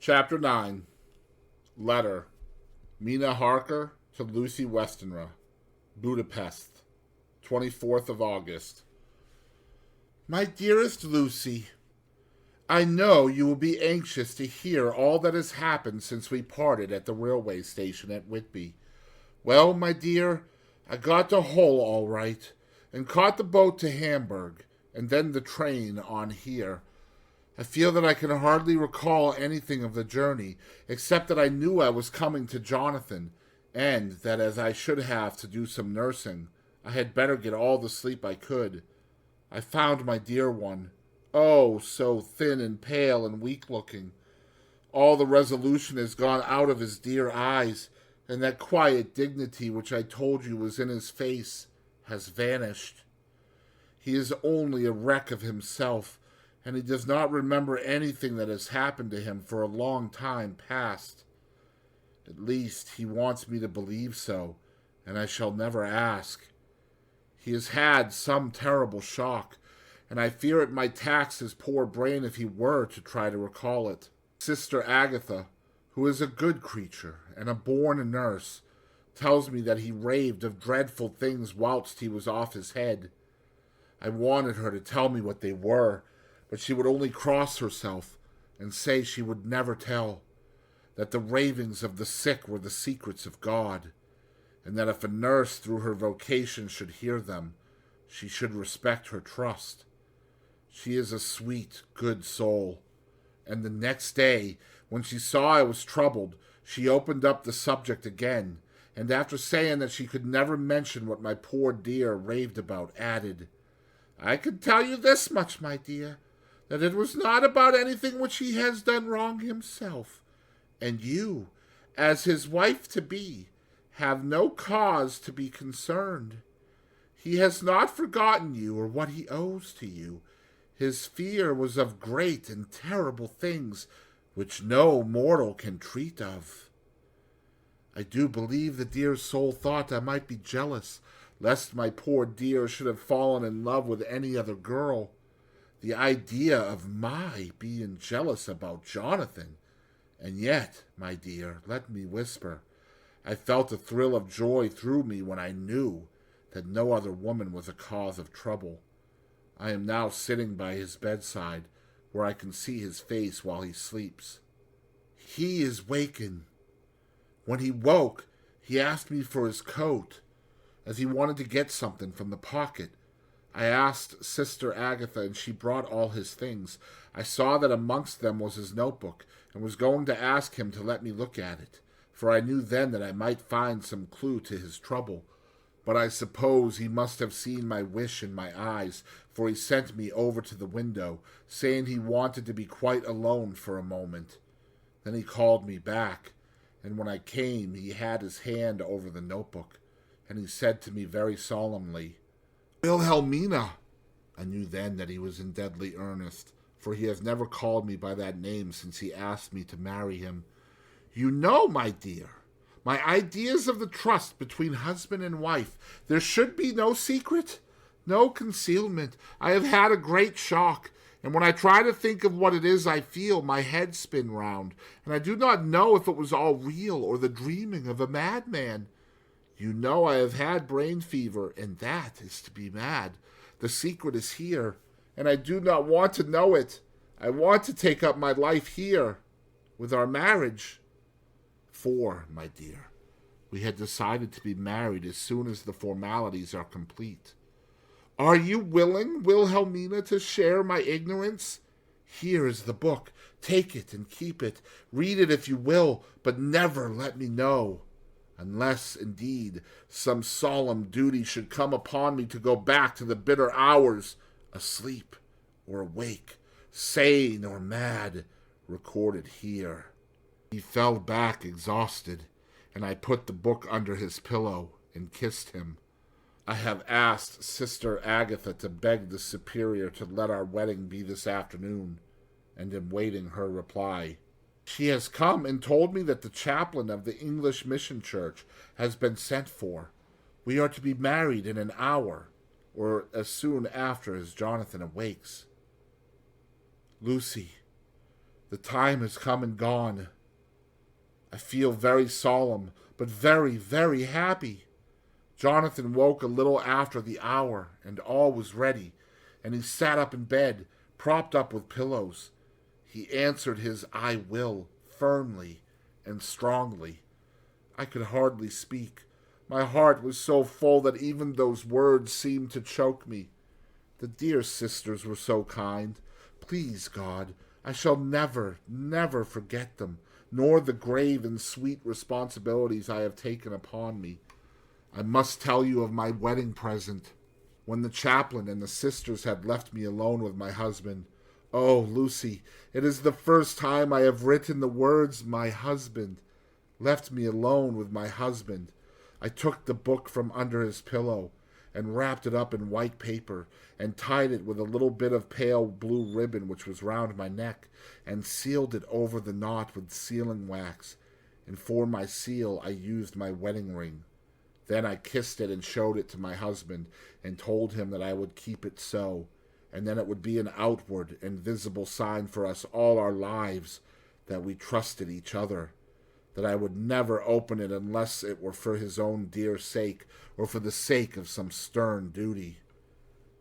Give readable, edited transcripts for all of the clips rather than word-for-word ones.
Chapter 9. Letter. Mina Harker to Lucy Westenra. Budapest, 24th of August. My dearest Lucy, I know you will be anxious to hear all that has happened since we parted at the railway station at Whitby. Well, my dear, I got to Hull all right, and caught the boat to Hamburg, and then the train on here. I feel that I can hardly recall anything of the journey, except that I knew I was coming to Jonathan, and that as I should have to do some nursing, I had better get all the sleep I could. I found my dear one, oh, so thin and pale and weak-looking. All the resolution has gone out of his dear eyes, and that quiet dignity which I told you was in his face has vanished. He is only a wreck of himself, and he does not remember anything that has happened to him for a long time past. At least he wants me to believe so, and I shall never ask. He has had some terrible shock, and I fear it might tax his poor brain if he were to try to recall it. Sister Agatha, who is a good creature and a born nurse, tells me that he raved of dreadful things whilst he was off his head. I wanted her to tell me what they were, but she would only cross herself and say she would never tell, that the ravings of the sick were the secrets of God, and that if a nurse through her vocation should hear them, she should respect her trust. She is a sweet, good soul, and the next day, when she saw I was troubled, she opened up the subject again, and after saying that she could never mention what my poor dear raved about, added, I can tell you this much, my dear, that it was not about anything which he has done wrong himself, and you, as his wife-to-be, have no cause to be concerned. He has not forgotten you or what he owes to you. His fear was of great and terrible things, which no mortal can treat of. I do believe the dear soul thought I might be jealous, lest my poor dear should have fallen in love with any other girl. The idea of my being jealous about Jonathan. And yet, my dear, let me whisper, I felt a thrill of joy through me when I knew that no other woman was a cause of trouble. I am now sitting by his bedside, where I can see his face while he sleeps. He is wakened. When he woke, he asked me for his coat, as he wanted to get something from the pocket. I asked Sister Agatha, and she brought all his things. I saw that amongst them was his notebook, and was going to ask him to let me look at it, for I knew then that I might find some clue to his trouble. But I suppose he must have seen my wish in my eyes, for he sent me over to the window, saying he wanted to be quite alone for a moment. Then he called me back, and when I came he had his hand over the notebook, and he said to me very solemnly, Wilhelmina. I knew then that he was in deadly earnest, for he has never called me by that name since he asked me to marry him. You know, my dear, my ideas of the trust between husband and wife. There should be no secret, no concealment. I have had a great shock, and when I try to think of what it is I feel, my head spin round, and I do not know if it was all real or the dreaming of a madman. You know I have had brain fever, and that is to be mad. The secret is here, and I do not want to know it. I want to take up my life here, with our marriage. For, my dear, we had decided to be married as soon as the formalities are complete. Are you willing, Wilhelmina, to share my ignorance? Here is the book. Take it and keep it. Read it if you will, but never let me know. Unless, indeed, some solemn duty should come upon me to go back to the bitter hours, asleep or awake, sane or mad, recorded here. He fell back exhausted, and I put the book under his pillow and kissed him. I have asked Sister Agatha to beg the Superior to let our wedding be this afternoon, and am waiting her reply. She has come and told me that the chaplain of the English Mission Church has been sent for. We are to be married in an hour, or as soon after as Jonathan awakes. Lucy, The time has come and gone. I feel very solemn, but very, very happy. Jonathan woke a little after the hour, and all was ready, and he sat up in bed, propped up with pillows. He answered his "I will" firmly and strongly. I could hardly speak. My heart was so full that even those words seemed to choke me. The dear sisters were so kind. Please, God, I shall never, never forget them, nor the grave and sweet responsibilities I have taken upon me. I must tell you of my wedding present. When the chaplain and the sisters had left me alone with my husband, oh, Lucy, it is the first time I have written the words "my husband." Left me alone with my husband. I took the book from under his pillow and wrapped it up in white paper and tied it with a little bit of pale blue ribbon which was round my neck and sealed it over the knot with sealing wax. And for my seal I used my wedding ring. Then I kissed it and showed it to my husband and told him that I would keep it so, and then it would be an outward and visible sign for us all our lives that we trusted each other, that I would never open it unless it were for his own dear sake or for the sake of some stern duty.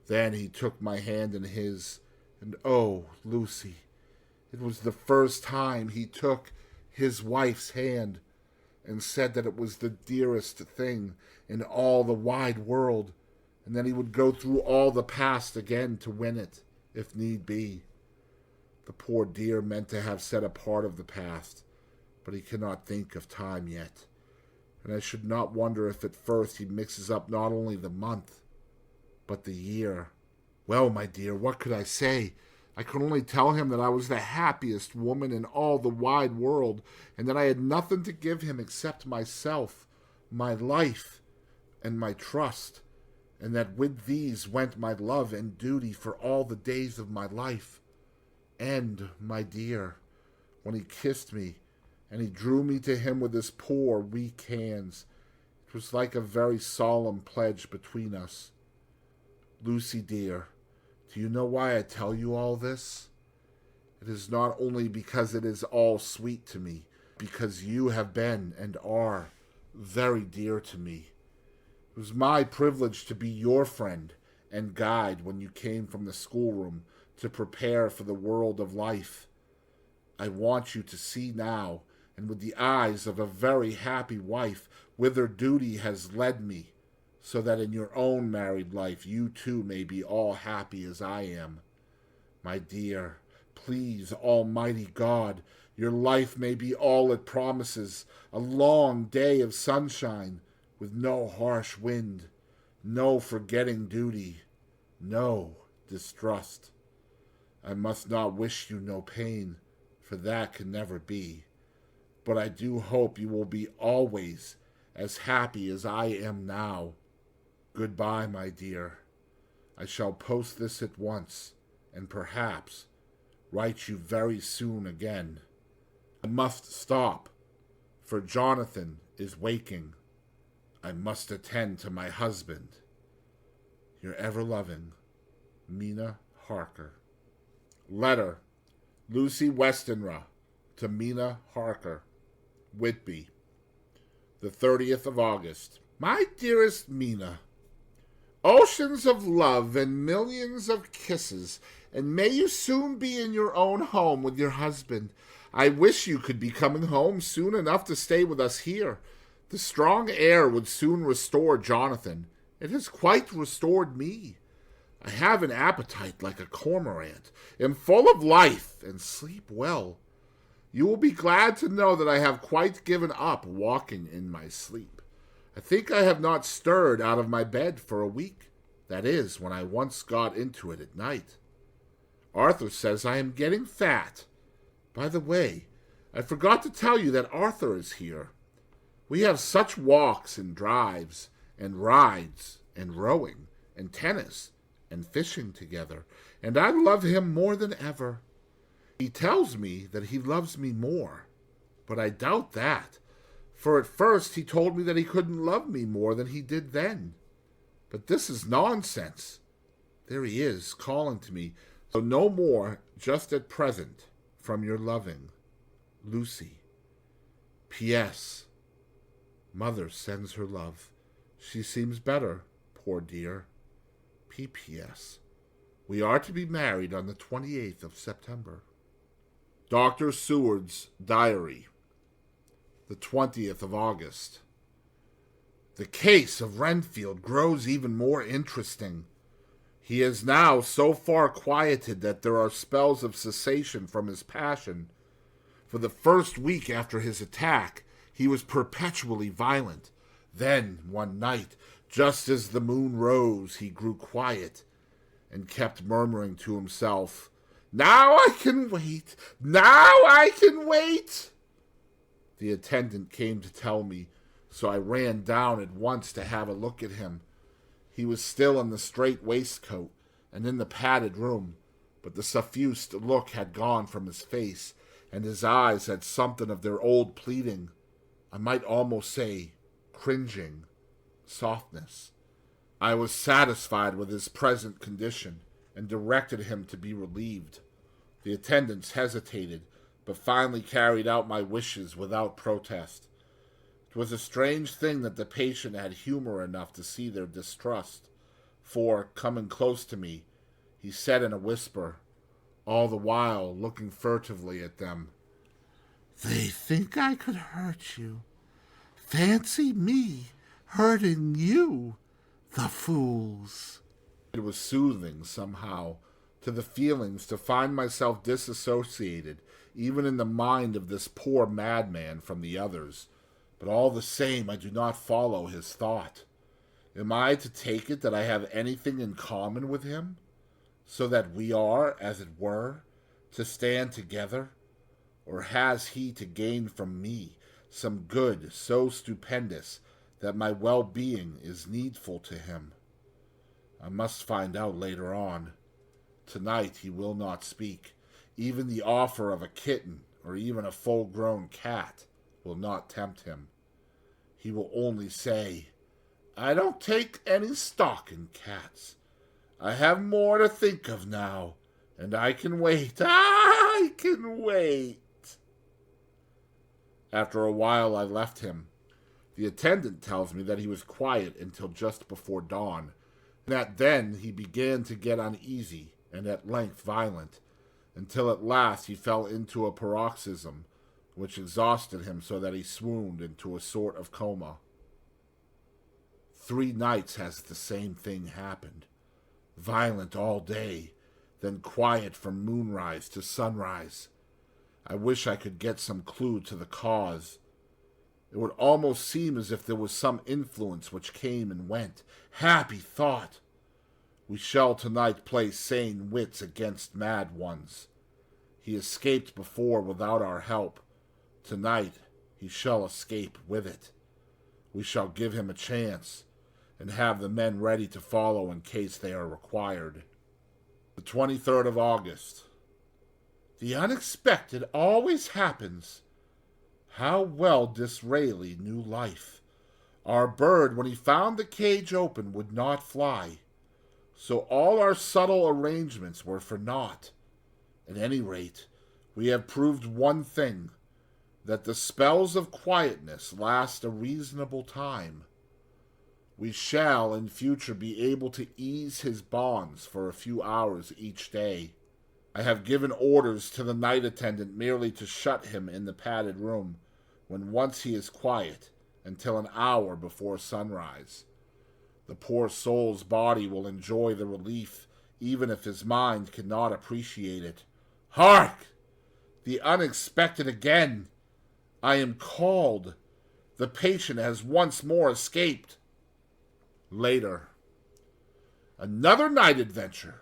Then he took my hand in his, and oh, Lucy, it was the first time he took his wife's hand and said that it was the dearest thing in all the wide world, and that he would go through all the past again to win it, if need be. The poor dear meant to have said a part of the past, but he cannot think of time yet, and I should not wonder if at first he mixes up not only the month, but the year. Well, my dear, what could I say? I could only tell him that I was the happiest woman in all the wide world, and that I had nothing to give him except myself, my life, and my trust, and that with these went my love and duty for all the days of my life. And, my dear, when he kissed me, and he drew me to him with his poor, weak hands, it was like a very solemn pledge between us. Lucy, dear, do you know why I tell you all this? It is not only because it is all sweet to me, because you have been and are very dear to me. It was my privilege to be your friend and guide when you came from the schoolroom to prepare for the world of life. I want you to see now, and with the eyes of a very happy wife, whither duty has led me, so that in your own married life you too may be all happy as I am. My dear, please, Almighty God, your life may be all it promises, a long day of sunshine, with no harsh wind, no forgetting duty, no distrust. I must not wish you no pain, for that can never be, but I do hope you will be always as happy as I am now. Goodbye, my dear. I shall post this at once, and perhaps write you very soon again. I must stop, for Jonathan is waking. I must attend to my husband. Your ever-loving Mina Harker. Letter, Lucy Westenra to Mina Harker, Whitby, the 30th of August. My dearest Mina, oceans of love and millions of kisses, and may you soon be in your own home with your husband. I wish you could be coming home soon enough to stay with us here. The strong air would soon restore Jonathan. It has quite restored me. I have an appetite like a cormorant, am full of life, and sleep well. You will be glad to know that I have quite given up walking in my sleep. I think I have not stirred out of my bed for a week. That is, when I once got into it at night. Arthur says I am getting fat. By the way, I forgot to tell you that Arthur is here. We have such walks and drives and rides and rowing and tennis and fishing together, and I love him more than ever. He tells me that he loves me more, but I doubt that, for at first he told me that he couldn't love me more than he did then. But this is nonsense. There he is, calling to me, so no more just at present. from your loving, Lucy. P.S. Mother sends her love. She seems better, poor dear. P.P.S. We are to be married on the 28th of September. Dr. Seward's Diary, the 20th of August. The case of Renfield grows even more interesting. He is now so far quieted that there are spells of cessation from his passion. For the first week after his attack, he was perpetually violent. Then, one night, just as the moon rose, he grew quiet and kept murmuring to himself, "Now I can wait! Now I can wait!" The attendant came to tell me, so I ran down at once to have a look at him. He was still in the straight waistcoat and in the padded room, but the suffused look had gone from his face, and his eyes had something of their old pleading, I might almost say cringing, softness. I was satisfied with his present condition, and directed him to be relieved. The attendants hesitated, but finally carried out my wishes without protest. It was a strange thing that the patient had humor enough to see their distrust, for, coming close to me, he said in a whisper, all the while looking furtively at them, "They think I could hurt you. Fancy me hurting you, the fools." It was soothing, somehow, to the feelings to find myself disassociated, even in the mind of this poor madman, from the others. But all the same, I do not follow his thought. Am I to take it that I have anything in common with him, so that we are, as it were, to stand together? Or has he to gain from me some good so stupendous that my well-being is needful to him? I must find out later on. Tonight he will not speak. Even the offer of a kitten, or even a full-grown cat, will not tempt him. He will only say, "I don't take any stock in cats. I have more to think of now, and I can wait. I can wait." After a while I left him. The attendant tells me that he was quiet until just before dawn, and that then he began to get uneasy and at length violent, until at last he fell into a paroxysm, which exhausted him so that he swooned into a sort of coma. 3 nights has the same thing happened. Violent all day, then quiet from moonrise to sunrise. I wish I could get some clue to the cause. It would almost seem as if there was some influence which came and went. Happy thought! We shall tonight play sane wits against mad ones. He escaped before without our help. Tonight he shall escape with it. We shall give him a chance, and have the men ready to follow in case they are required. The 23rd of August. The unexpected always happens. How well Disraeli knew life. Our bird, when he found the cage open, would not fly. So all our subtle arrangements were for naught. At any rate, we have proved one thing, that the spells of quietness last a reasonable time. We shall in future be able to ease his bonds for a few hours each day. I have given orders to the night attendant merely to shut him in the padded room, when once he is quiet, until an hour before sunrise. The poor soul's body will enjoy the relief, even if his mind cannot appreciate it. Hark! The unexpected again! I am called. The patient has once more escaped. Later. Another night adventure.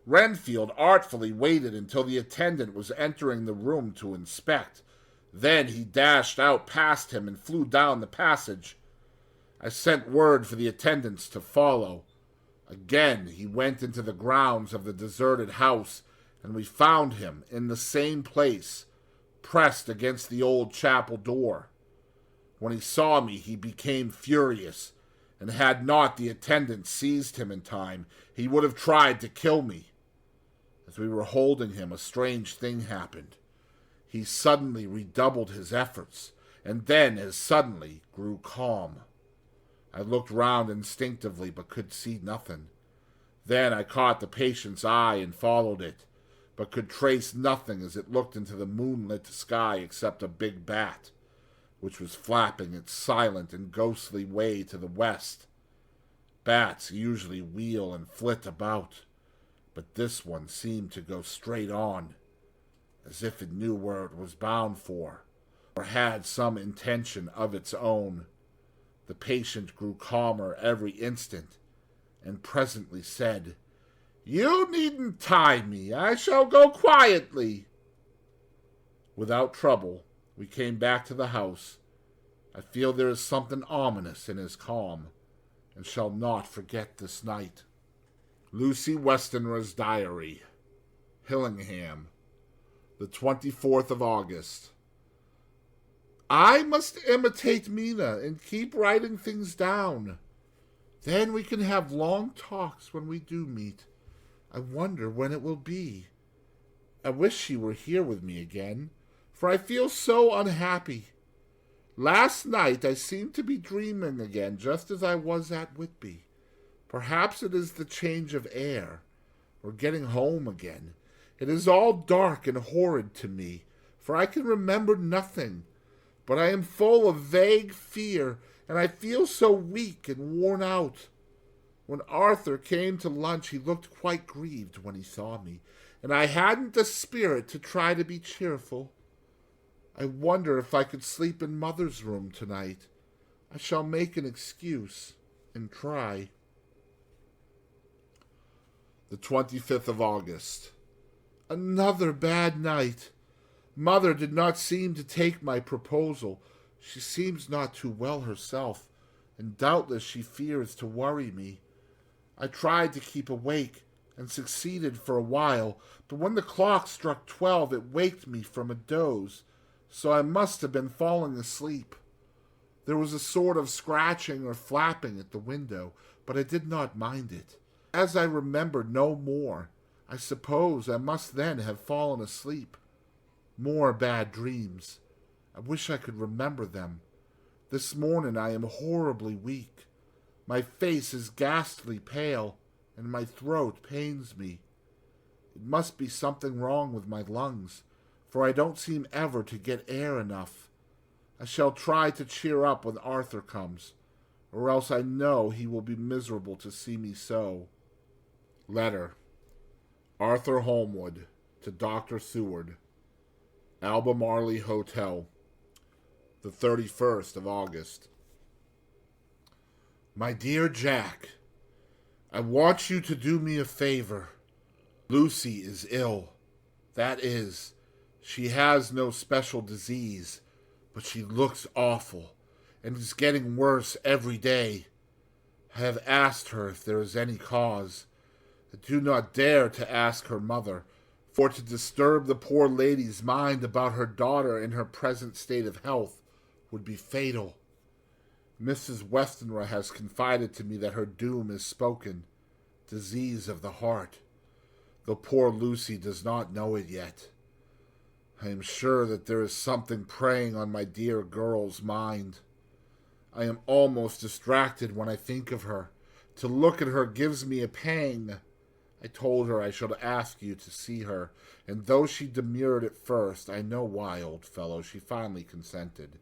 Renfield artfully waited until the attendant was entering the room to inspect. Then he dashed out past him and flew down the passage. I sent word for the attendants to follow. Again he went into the grounds of the deserted house, and we found him in the same place, pressed against the old chapel door. When he saw me, he became furious, and had not the attendant seized him in time, he would have tried to kill me. As we were holding him, a strange thing happened. He suddenly redoubled his efforts, and then as suddenly grew calm. I looked round instinctively, but could see nothing. Then I caught the patient's eye and followed it, but could trace nothing as it looked into the moonlit sky except a big bat, which was flapping its silent and ghostly way to the west. Bats usually wheel and flit about, but this one seemed to go straight on, as if it knew where it was bound for, or had some intention of its own. The patient grew calmer every instant, and presently said, "You needn't tie me. I shall go quietly." Without trouble, we came back to the house. I feel there is something ominous in his calm, and shall not forget this night. Lucy Westenra's Diary. Hillingham, the 24th of August. I must imitate Mina and keep writing things down. Then we can have long talks when we do meet. I wonder when it will be. I wish she were here with me again, for I feel so unhappy. Last night I seemed to be dreaming again, just as I was at Whitby. Perhaps it is the change of air, or getting home again. It is all dark and horrid to me, for I can remember nothing. But I am full of vague fear, and I feel so weak and worn out. When Arthur came to lunch, he looked quite grieved when he saw me, and I hadn't the spirit to try to be cheerful. I wonder if I could sleep in Mother's room tonight. I shall make an excuse and try. The 25th of August. Another bad night. Mother did not seem to take my proposal. She seems not too well herself, and doubtless she fears to worry me. I tried to keep awake, and succeeded for a while, but when the clock struck 12 it waked me from a doze, so I must have been falling asleep. There was a sort of scratching or flapping at the window, but I did not mind it. As I remembered no more, I suppose I must then have fallen asleep. More bad dreams. I wish I could remember them. This morning I am horribly weak. My face is ghastly pale, and my throat pains me. It must be something wrong with my lungs, for I don't seem ever to get air enough. I shall try to cheer up when Arthur comes, or else I know he will be miserable to see me so. Letter. Arthur Holmwood to Dr. Seward, Albemarle Hotel, the 31st of August. My dear Jack, I want you to do me a favor. Lucy is ill. That is, she has no special disease, but she looks awful, and is getting worse every day. I have asked her if there is any cause. I do not dare to ask her mother, for to disturb the poor lady's mind about her daughter in her present state of health would be fatal. Mrs. Westenra has confided to me that her doom is spoken, disease of the heart, though poor Lucy does not know it yet. I am sure that there is something preying on my dear girl's mind. I am almost distracted when I think of her. To look at her gives me a pang. I told her I should ask you to see her, and though she demurred at first, I know why, old fellow, she finally consented.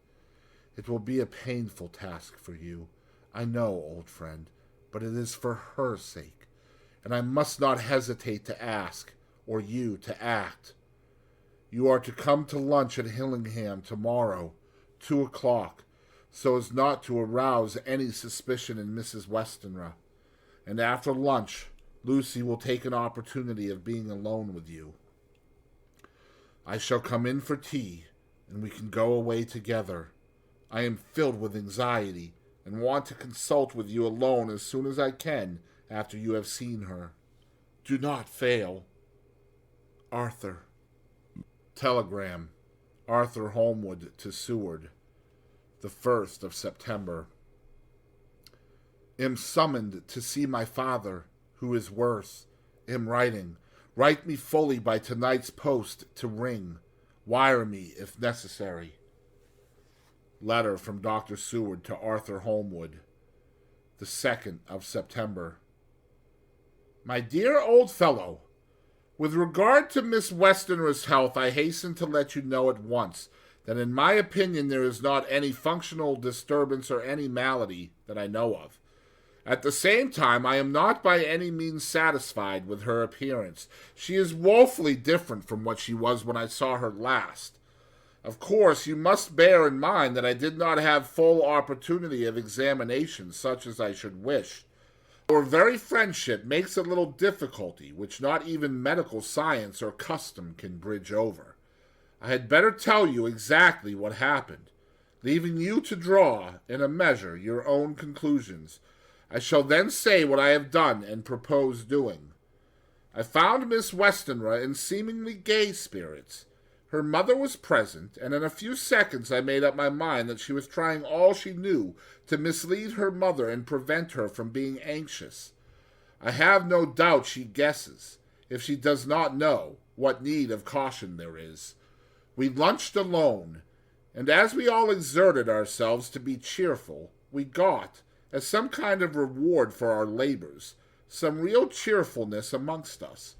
It will be a painful task for you, I know, old friend, but it is for her sake, and I must not hesitate to ask, or you to act. You are to come to lunch at Hillingham tomorrow, 2 o'clock, so as not to arouse any suspicion in Mrs. Westenra, and after lunch Lucy will take an opportunity of being alone with you. I shall come in for tea, and we can go away together. I am filled with anxiety, and want to consult with you alone as soon as I can after you have seen her. Do not fail. Arthur. Telegram. Arthur Holmwood to Seward, the 1st of September. Am summoned to see my father, who is worse. Am writing. Write me fully by tonight's post to ring. Wire me if necessary. Letter from Dr. Seward to Arthur Holmwood, the 2nd of September. My dear old fellow, with regard to Miss Westenra's health, I hasten to let you know at once that in my opinion there is not any functional disturbance or any malady that I know of. At the same time, I am not by any means satisfied with her appearance. She is woefully different from what she was when I saw her last. Of course, you must bear in mind that I did not have full opportunity of examination such as I should wish. Our very friendship makes a little difficulty which not even medical science or custom can bridge over. I had better tell you exactly what happened, leaving you to draw, in a measure, your own conclusions. I shall then say what I have done and propose doing. I found Miss Westenra in seemingly gay spirits. Her mother was present, and in a few seconds I made up my mind that she was trying all she knew to mislead her mother and prevent her from being anxious. I have no doubt she guesses, if she does not know, what need of caution there is. We lunched alone, and as we all exerted ourselves to be cheerful, we got, as some kind of reward for our labors, some real cheerfulness amongst us.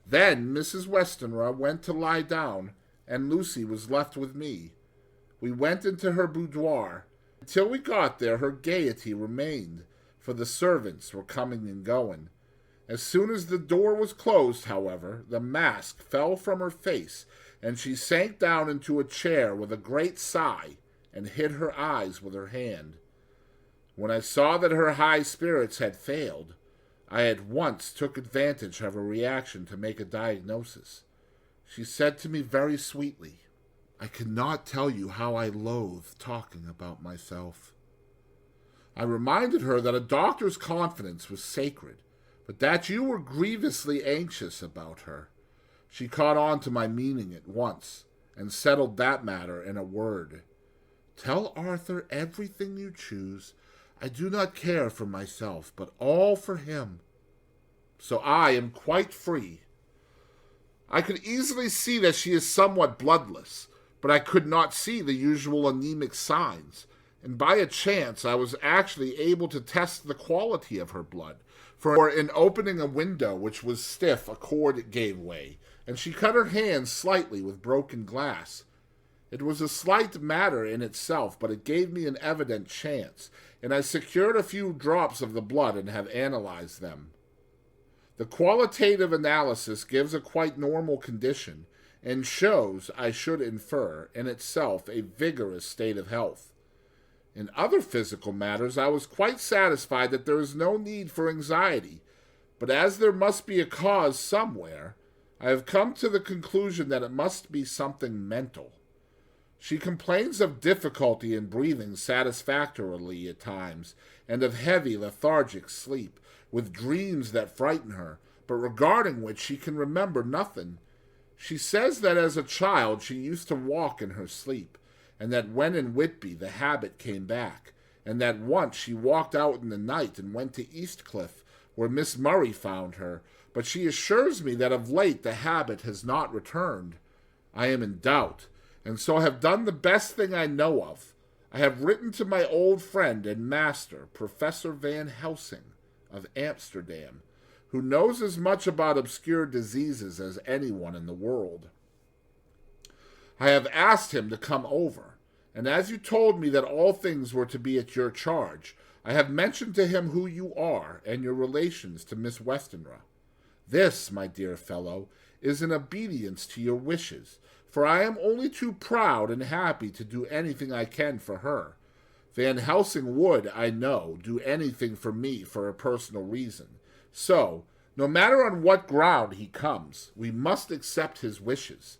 Then Mrs. Westenra went to lie down, and Lucy was left with me. We went into her boudoir. Until we got there, her gaiety remained, for the servants were coming and going. As soon as the door was closed, however, the mask fell from her face, and she sank down into a chair with a great sigh, and hid her eyes with her hand. When I saw that her high spirits had failed, I at once took advantage of her reaction to make a diagnosis. She said to me very sweetly, "I cannot tell you how I loathe talking about myself." I reminded her that a doctor's confidence was sacred, but that you were grievously anxious about her. She caught on to my meaning at once, and settled that matter in a word. "Tell Arthur everything you choose. I do not care for myself, but all for him. So I am quite free." I could easily see that she is somewhat bloodless, but I could not see the usual anemic signs, and by a chance I was actually able to test the quality of her blood, for in opening a window which was stiff a cord gave way, and she cut her hand slightly with broken glass. It was a slight matter in itself, but it gave me an evident chance, and I secured a few drops of the blood and have analyzed them. The qualitative analysis gives a quite normal condition, and shows, I should infer, in itself a vigorous state of health. In other physical matters I was quite satisfied that there is no need for anxiety, but as there must be a cause somewhere, I have come to the conclusion that it must be something mental. She complains of difficulty in breathing satisfactorily at times, and of heavy, lethargic sleep, with dreams that frighten her, but regarding which she can remember nothing. She says that as a child she used to walk in her sleep, and that when in Whitby the habit came back, and that once she walked out in the night and went to Eastcliff, where Miss Murray found her, but she assures me that of late the habit has not returned. I am in doubt, and so have done the best thing I know of. I have written to my old friend and master, Professor Van Helsing, of Amsterdam, who knows as much about obscure diseases as anyone in the world. I have asked him to come over, and as you told me that all things were to be at your charge, I have mentioned to him who you are and your relations to Miss Westenra. This, my dear fellow, is in obedience to your wishes, for I am only too proud and happy to do anything I can for her. Van Helsing would, I know, do anything for me for a personal reason. So, no matter on what ground he comes, we must accept his wishes.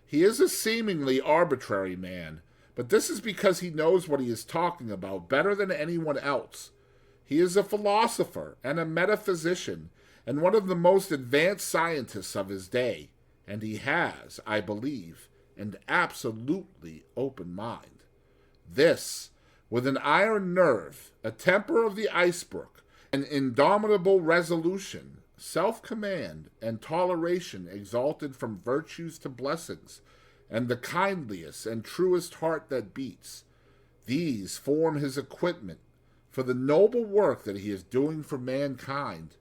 He is a seemingly arbitrary man, but this is because he knows what he is talking about better than anyone else. He is a philosopher and a metaphysician, and one of the most advanced scientists of his day, and he has, I believe, an absolutely open mind. This, with an iron nerve, a temper of the iceberg, an indomitable resolution, self-command, and toleration exalted from virtues to blessings, and the kindliest and truest heart that beats. These form his equipment for the noble work that he is doing for mankind,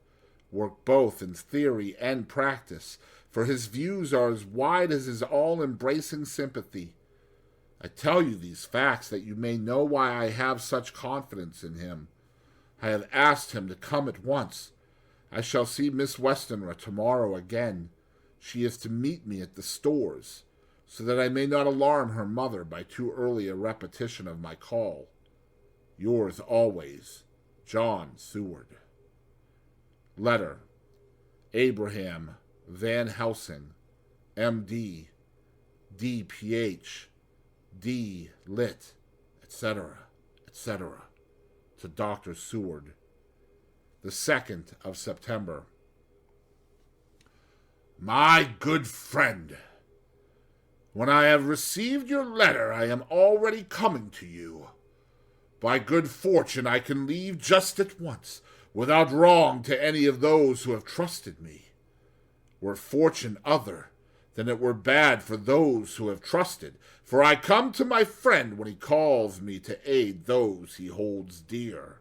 work both in theory and practice, for his views are as wide as his all-embracing sympathy. I tell you these facts that you may know why I have such confidence in him. I have asked him to come at once. I shall see Miss Westenra tomorrow again. She is to meet me at the stores, so that I may not alarm her mother by too early a repetition of my call. Yours always, John Seward. Letter. Abraham Van Helsing, M.D., D.Ph., D. Lit, etc., etc., to Dr. Seward. The 2nd of September. My good friend, when I have received your letter, I am already coming to you. By good fortune, I can leave just at once, without wrong to any of those who have trusted me. Were fortune other, then it were bad for those who have trusted, for I come to my friend when he calls me to aid those he holds dear.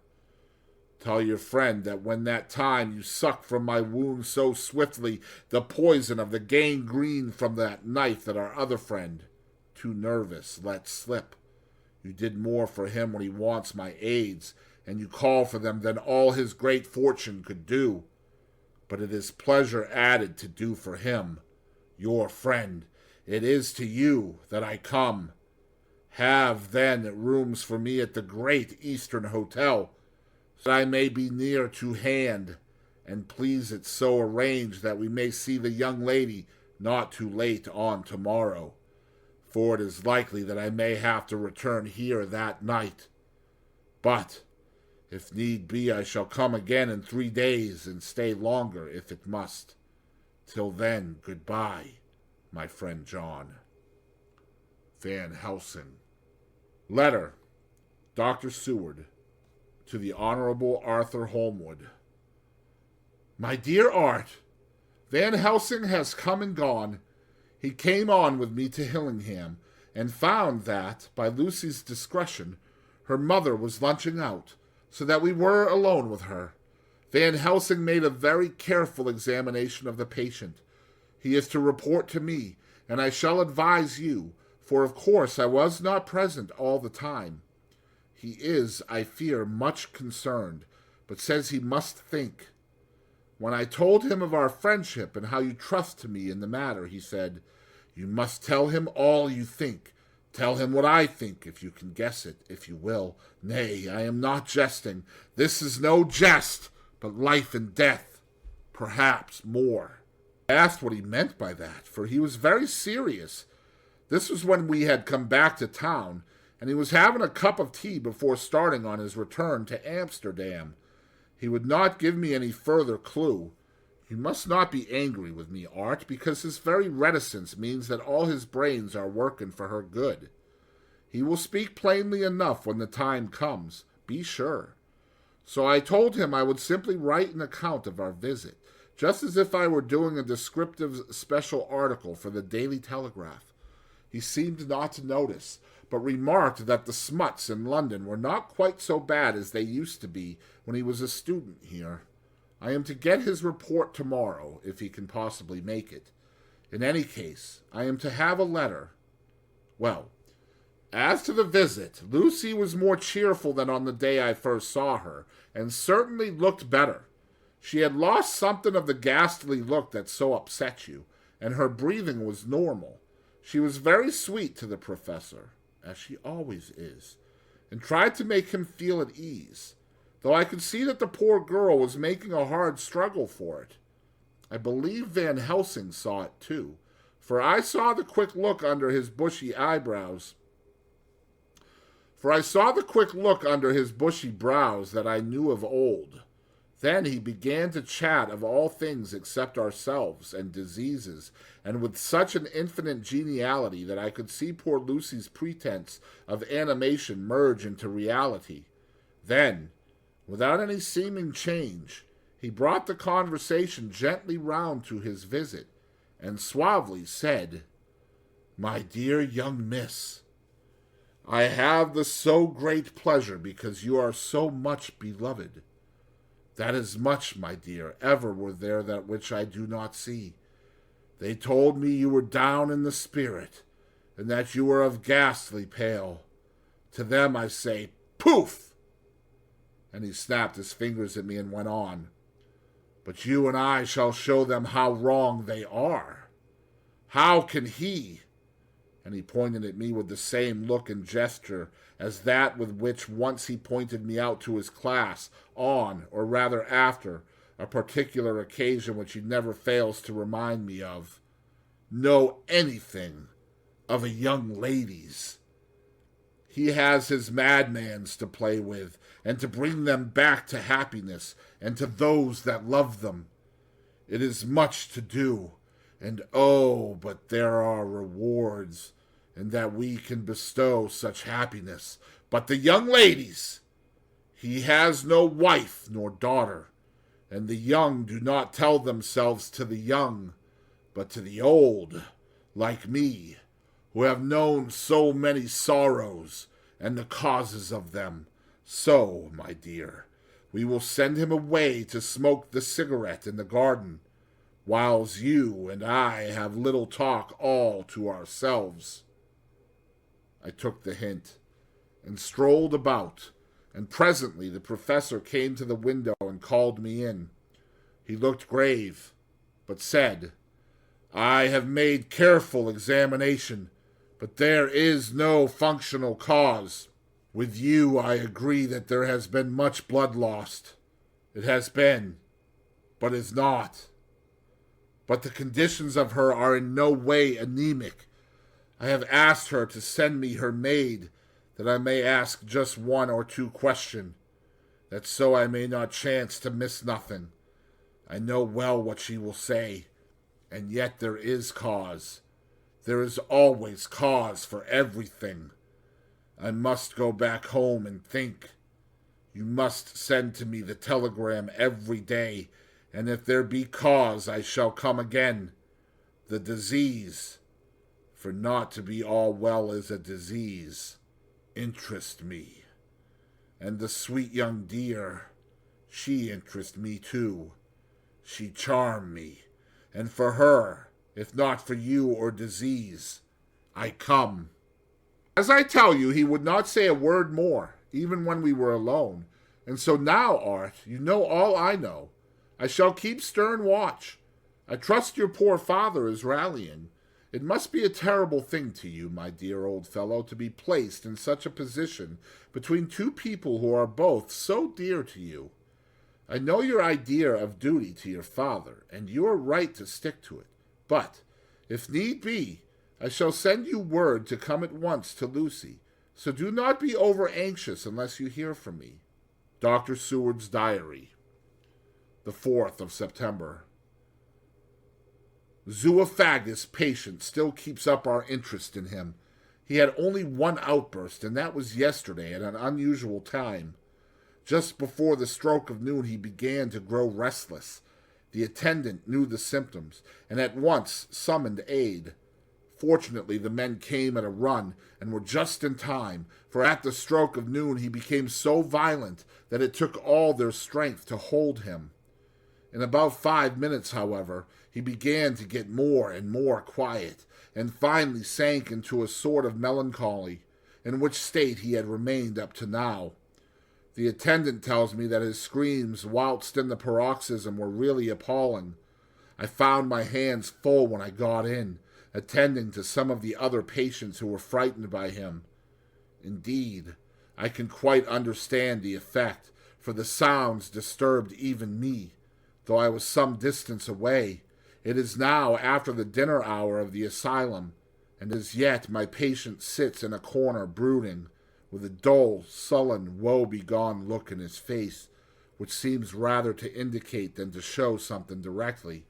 Tell your friend that when that time you suck from my wound so swiftly the poison of the gangrene from that knife that our other friend, too nervous, let slip, you did more for him when he wants my aids, and you call for them than all his great fortune could do. But it is pleasure added to do for him, your friend. It is to you that I come. Have, then, rooms for me at the Great Eastern Hotel, so that I may be near to hand, and please it so arrange that we may see the young lady not too late on tomorrow, for it is likely that I may have to return here that night. But if need be, I shall come again in 3 days and stay longer if it must. Till then, goodbye, my friend John. Van Helsing. Letter. Dr. Seward. To the Honorable Arthur Holmwood. My dear Art, Van Helsing has come and gone. He came on with me to Hillingham, and found that, by Lucy's discretion, her mother was lunching out, so that we were alone with her. Van Helsing made a very careful examination of the patient. He is to report to me, and I shall advise you, for of course I was not present all the time. He is, I fear, much concerned, but says he must think. When I told him of our friendship and how you trust me in the matter, he said, You must tell him all you think. Tell him what I think, if you can guess it, if you will. Nay, I am not jesting. This is no jest, but life and death, perhaps more. I asked what he meant by that, for he was very serious. This was when we had come back to town, and he was having a cup of tea before starting on his return to Amsterdam. He would not give me any further clue. You must not be angry with me, Art, because his very reticence means that all his brains are working for her good. He will speak plainly enough when the time comes, be sure. So I told him I would simply write an account of our visit, just as if I were doing a descriptive special article for the Daily Telegraph. He seemed not to notice, but remarked that the smuts in London were not quite so bad as they used to be when he was a student here. I am to get his report tomorrow, if he can possibly make it. In any case, I am to have a letter. Well, as to the visit, Lucy was more cheerful than on the day I first saw her, and certainly looked better. She had lost something of the ghastly look that so upset you, and her breathing was normal. She was very sweet to the professor, as she always is, and tried to make him feel at ease, though I could see that the poor girl was making a hard struggle for it. I believe Van Helsing saw it too, for I saw the quick look under his bushy brows that I knew of old. Then he began to chat of all things except ourselves and diseases, and with such an infinite geniality that I could see poor Lucy's pretense of animation merge into reality. Then, without any seeming change, he brought the conversation gently round to his visit, and suavely said, My dear young miss, I have the so great pleasure because you are so much beloved. That is much, my dear, ever were there that which I do not see. They told me you were down in the spirit, and that you were of ghastly pale. To them I say, poof! And he snapped his fingers at me and went on. But you and I shall show them how wrong they are. How can he? And he pointed at me with the same look and gesture as that with which once he pointed me out to his class on, or rather after, a particular occasion which he never fails to remind me of. Know anything of a young lady's. He has his madmans to play with, and to bring them back to happiness, and to those that love them. It is much to do, and oh, but there are rewards, and that we can bestow such happiness. But the young ladies, he has no wife nor daughter, and the young do not tell themselves to the young, but to the old, like me, who have known so many sorrows and the causes of them. So, my dear, we will send him away to smoke the cigarette in the garden, whiles you and I have little talk all to ourselves. I took the hint and strolled about, and presently the professor came to the window and called me in. He looked grave, but said, I have made careful examination, but there is no functional cause. With you I agree that there has been much blood lost. It has been, but is not. But the conditions of her are in no way anemic. I have asked her to send me her maid, that I may ask just one or two questions, that so I may not chance to miss nothing. I know well what she will say, and yet there is cause. There is always cause for everything. I must go back home and think. You must send to me the telegram every day, and if there be cause I shall come again. The disease, for not to be all well is a disease, interest me. And the sweet young dear, she interest me too. She charm me, and for her, if not for you or disease, I come. As I tell you, he would not say a word more, even when we were alone. And so now, Art, you know all I know. I shall keep stern watch. I trust your poor father is rallying. It must be a terrible thing to you, my dear old fellow, to be placed in such a position between two people who are both so dear to you. I know your idea of duty to your father, and you are right to stick to it. But, if need be, I shall send you word to come at once to Lucy, so do not be over-anxious unless you hear from me. Dr. Seward's Diary, the 4th of September. Zoophagous patient still keeps up our interest in him. He had only one outburst, and that was yesterday at an unusual time. Just before the stroke of noon he began to grow restless. The attendant knew the symptoms, and at once summoned aid. Fortunately, the men came at a run, and were just in time, for at the stroke of noon he became so violent that it took all their strength to hold him. In about 5 minutes, however, he began to get more and more quiet, and finally sank into a sort of melancholy, in which state he had remained up to now. The attendant tells me that his screams whilst in the paroxysm were really appalling. I found my hands full when I got in, attending to some of the other patients who were frightened by him. Indeed, I can quite understand the effect, for the sounds disturbed even me, though I was some distance away. It is now after the dinner hour of the asylum, and as yet my patient sits in a corner brooding, with a dull, sullen, woe-begone look in his face, which seems rather to indicate than to show something directly.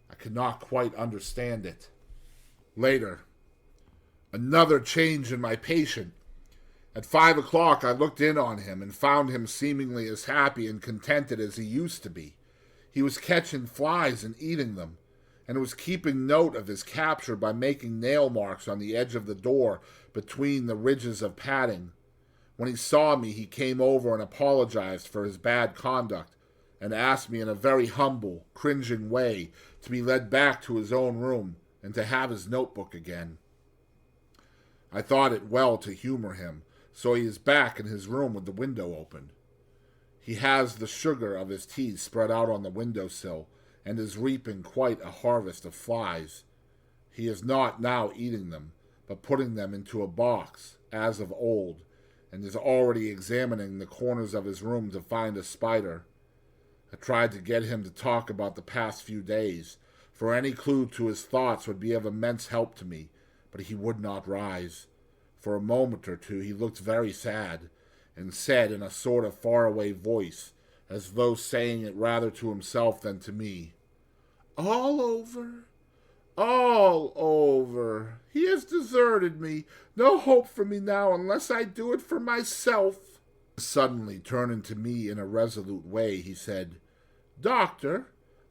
I cannot quite understand it. Later, another change in my patient. At 5 o'clock I looked in on him and found him seemingly as happy and contented as he used to be. He was catching flies and eating them, and was keeping note of his capture by making nail marks on the edge of the door between the ridges of padding. When he saw me, he came over and apologized for his bad conduct and asked me in a very humble, cringing way to be led back to his own room and to have his notebook again. I thought it well to humor him, so he is back in his room with the window open. He has the sugar of his tea spread out on the windowsill and is reaping quite a harvest of flies. He is not now eating them, but putting them into a box, as of old, and is already examining the corners of his room to find a spider. I tried to get him to talk about the past few days, for any clue to his thoughts would be of immense help to me, but he would not rise. For a moment or two he looked very sad, and said in a sort of faraway voice, as though saying it rather to himself than to me, "All over, all over. He has deserted me. No hope for me now unless I do it for myself." Suddenly turning to me in a resolute way, he said, "Doctor,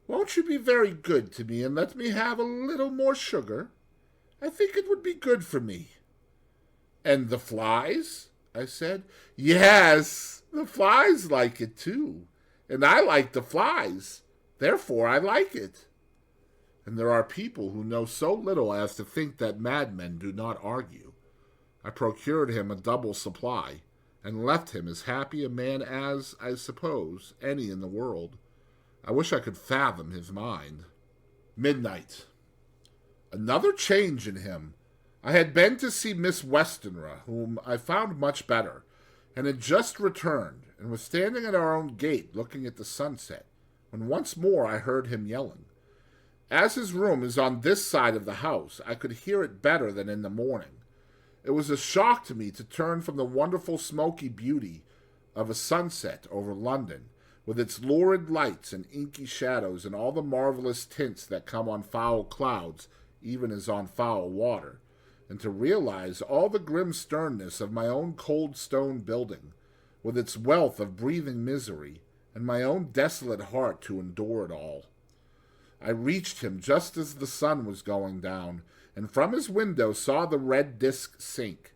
won't you be very good to me and let me have a little more sugar? I think it would be good for me." "And the flies?" I said. "Yes, the flies like it too, and I like the flies. Therefore I like it." And there are people who know so little as to think that madmen do not argue. I procured him a double supply, and left him as happy a man as, I suppose, any in the world. I wish I could fathom his mind. Midnight. Another change in him. I had been to see Miss Westenra, whom I found much better, and had just returned, and was standing at our own gate looking at the sunset, when once more I heard him yelling. As his room is on this side of the house, I could hear it better than in the morning. It was a shock to me to turn from the wonderful smoky beauty of a sunset over London, with its lurid lights and inky shadows and all the marvelous tints that come on foul clouds, even as on foul water, and to realize all the grim sternness of my own cold stone building, with its wealth of breathing misery, and my own desolate heart to endure it all. I reached him just as the sun was going down, and from his window saw the red disk sink.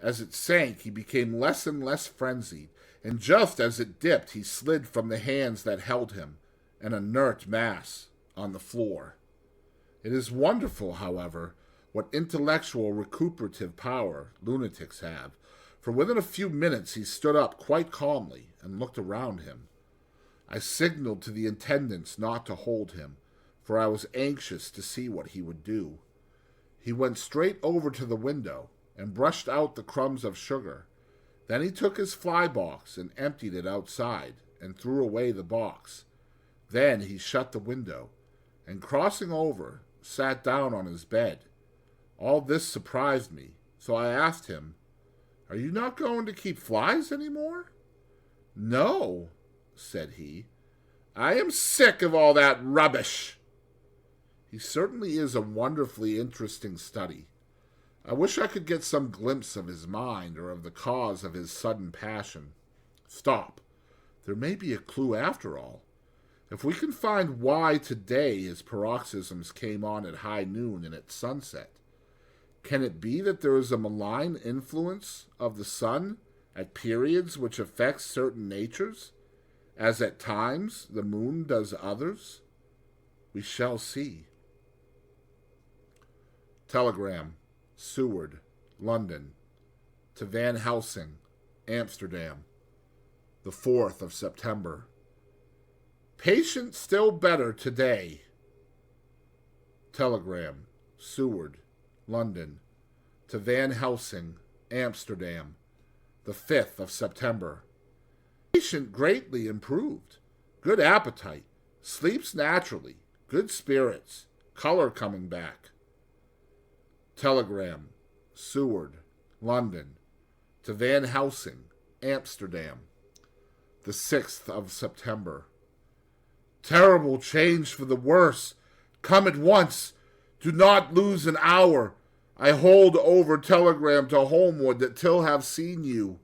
As it sank, he became less and less frenzied, and just as it dipped, he slid from the hands that held him, an inert mass, on the floor. It is wonderful, however, what intellectual recuperative power lunatics have, for within a few minutes he stood up quite calmly and looked around him. I signaled to the attendants not to hold him, for I was anxious to see what he would do. He went straight over to the window and brushed out the crumbs of sugar. Then he took his fly box and emptied it outside and threw away the box. Then he shut the window and, crossing over, sat down on his bed. All this surprised me, so I asked him, "Are you not going to keep flies any more?" "No," said he. "I am sick of all that rubbish." He certainly is a wonderfully interesting study. I wish I could get some glimpse of his mind or of the cause of his sudden passion. Stop. There may be a clue after all. If we can find why today his paroxysms came on at high noon and at sunset, can it be that there is a malign influence of the sun at periods which affects certain natures, as at times the moon does others? We shall see. Telegram, Seward, London, to Van Helsing, Amsterdam, the 4th of September. Patient still better today. Telegram, Seward, London, to Van Helsing, Amsterdam, the 5th of September. Patient greatly improved. Good appetite. Sleeps naturally. Good spirits. Color coming back. Telegram, Seward, London, to Van Helsing, Amsterdam, the 6th of September. Terrible change for the worse. Come at once. Do not lose an hour. I hold over telegram to Holmwood that till have seen you.